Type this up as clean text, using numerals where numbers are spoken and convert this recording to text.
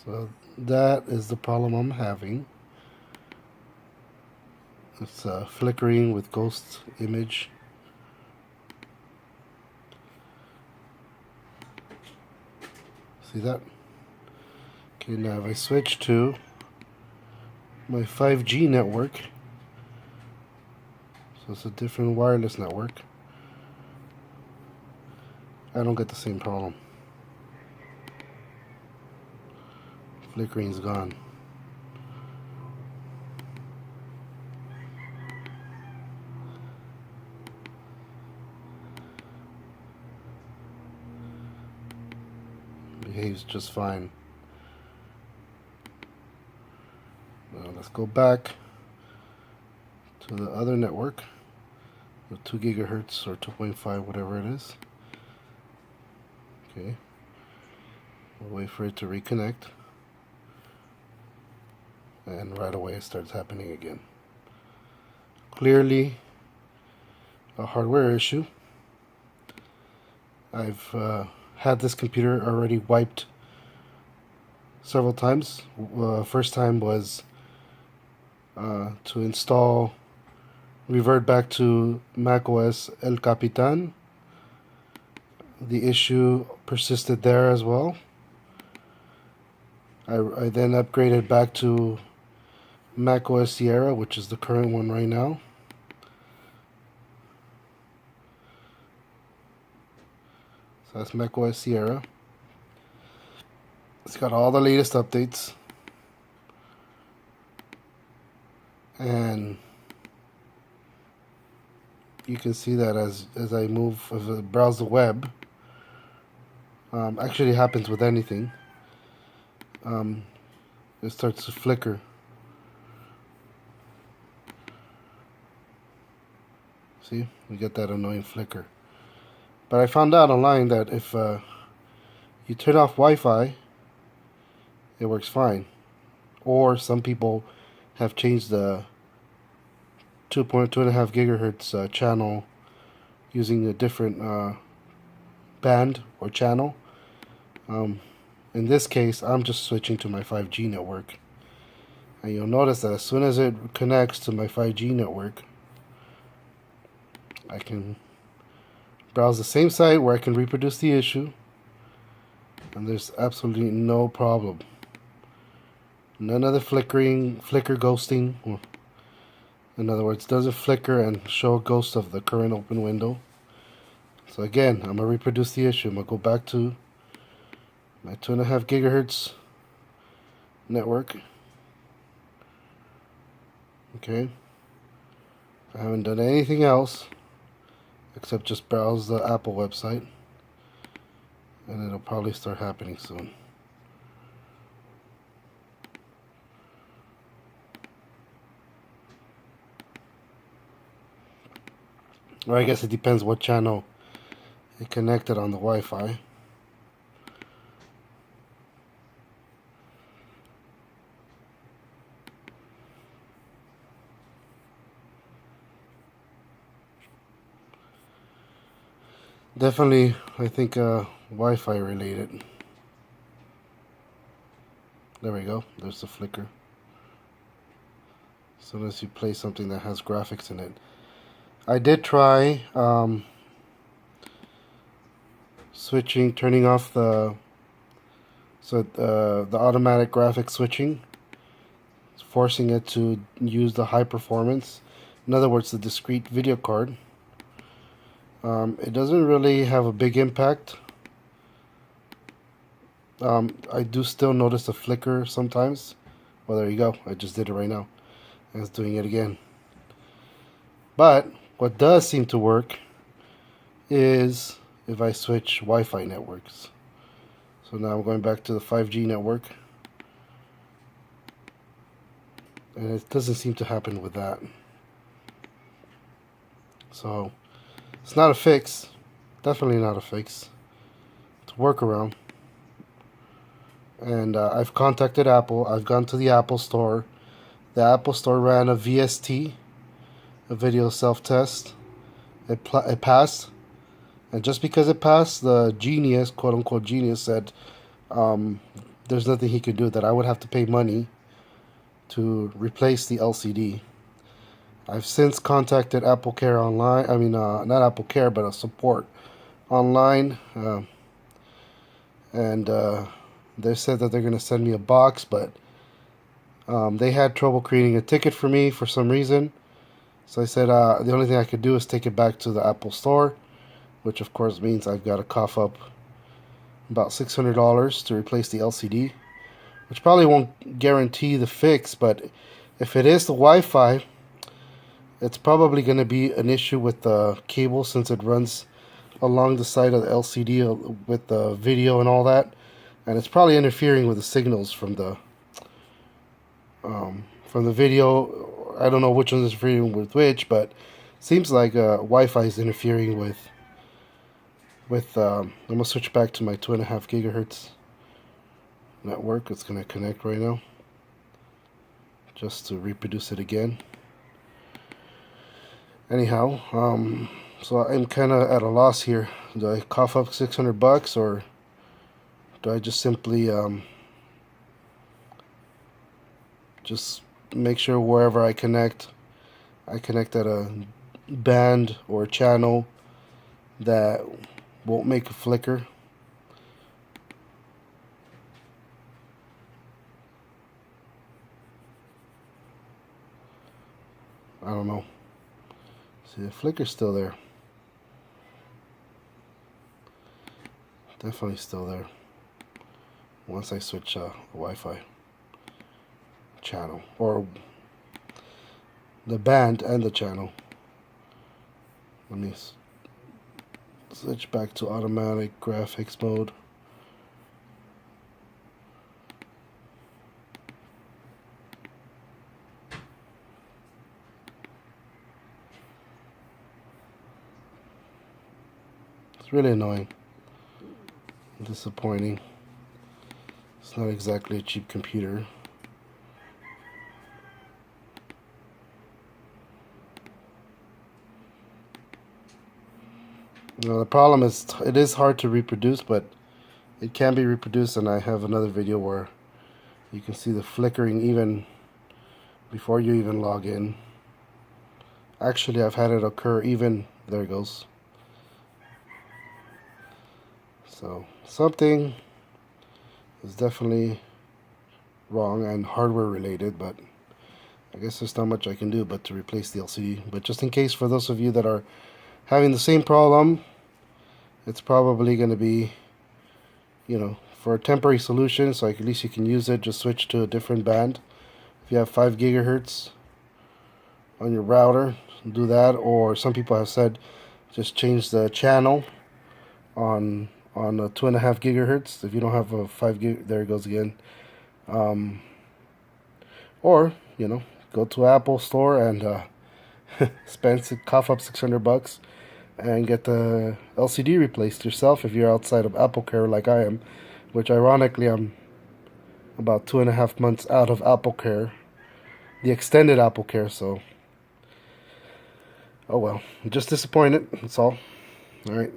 So that is the problem I'm having. It's flickering with ghost image. See that? Okay, now if I switch to my 5G network, so it's a different wireless network, I don't get the same problem. Flickering's gone. Behaves just fine. Now let's go back to the other network, the 2 gigahertz or 2.5, whatever it is. Okay, we'll wait for it to reconnect, and right away it starts happening again. Clearly a hardware issue. I've had this computer already wiped several times. First time was to install, revert back to macOS El Capitan. The issue persisted there as well. I then upgraded back to macOS Sierra, which is the current one right now. So that's macOS Sierra. It's got all the latest updates. And you can see that as I browse the web, actually happens with anything. It starts to flicker. See, we get that annoying flicker. But I found out online that if you turn off Wi-Fi, it works fine. Or some people have changed the 2.5 gigahertz channel using a different band or channel. In this case, I'm just switching to my 5G network. And you'll notice that as soon as it connects to my 5G network, I can browse the same site where I can reproduce the issue, and there's absolutely no problem. None of the flicker ghosting. In other words, doesn't flicker and show a ghost of the current open window. So again, I'm gonna reproduce the issue. I'm gonna go back to my 2.5 gigahertz network. Okay, I haven't done anything else except just browse the Apple website, and it'll probably start happening soon. Or I guess it depends what channel it connected on the Wi-Fi. Definitely, I think Wi-Fi related. There we go. There's the flicker. As soon as you play something that has graphics in it. I did try turning off the automatic graphic switching, forcing it to use the high performance. In other words, the discrete video card. It doesn't really have a big impact. I do still notice a flicker sometimes. Well, there you go. I just did it right now. I was doing it again. But what does seem to work is if I switch Wi-Fi networks. So now I'm going back to the 5G network. And it doesn't seem to happen with that. So it's not a fix. Definitely not a fix. It's a workaround. And I've contacted Apple. I've gone to the Apple Store. The Apple Store ran a VST, a video self-test. It passed. And just because it passed, the genius, quote-unquote genius, said there's nothing he could do, that I would have to pay money to replace the LCD. I've since contacted AppleCare online. I mean, not AppleCare, but a support online, and they said that they're going to send me a box, but they had trouble creating a ticket for me for some reason. So I said the only thing I could do is take it back to the Apple Store, which of course means I've got to cough up about $600 to replace the LCD, which probably won't guarantee the fix, but if it is the Wi-Fi, it's probably going to be an issue with the cable, since it runs along the side of the LCD with the video and all that, and it's probably interfering with the signals from the video. I don't know which one is interfering with which, but seems like Wi-Fi is interfering with I'm gonna switch back to my 2.5 gigahertz network. It's gonna connect right now just to reproduce it again. Anyhow, so I'm kind of at a loss here. Do I cough up $600, or do I just simply just make sure wherever I connect at a band or a channel that won't make a flicker? I don't know. See, the flicker's still there. Definitely still there. Once I switch Wi-Fi channel, or the band and the channel. Let me switch back to automatic graphics mode. It's really annoying, disappointing. It's not exactly a cheap computer. Now, the problem is it is hard to reproduce, but it can be reproduced, and I have another video where you can see the flickering even before you even log in. Actually, I've had it occur even, there it goes. So something is definitely wrong and hardware related, but I guess there's not much I can do but to replace the LCD. But just in case, for those of you that are having the same problem, it's probably going to be, for a temporary solution, so at least you can use it. Just switch to a different band. If you have 5 gigahertz on your router, do that. Or some people have said just change the channel on a 2.5 gigahertz. If you don't have a 5 gig, there it goes again. Or go to Apple Store and cough up $600 and get the LCD replaced yourself if you're outside of AppleCare like I am, which ironically I'm about 2.5 months out of AppleCare, the extended AppleCare. So, oh well, I'm just disappointed. That's all. All right.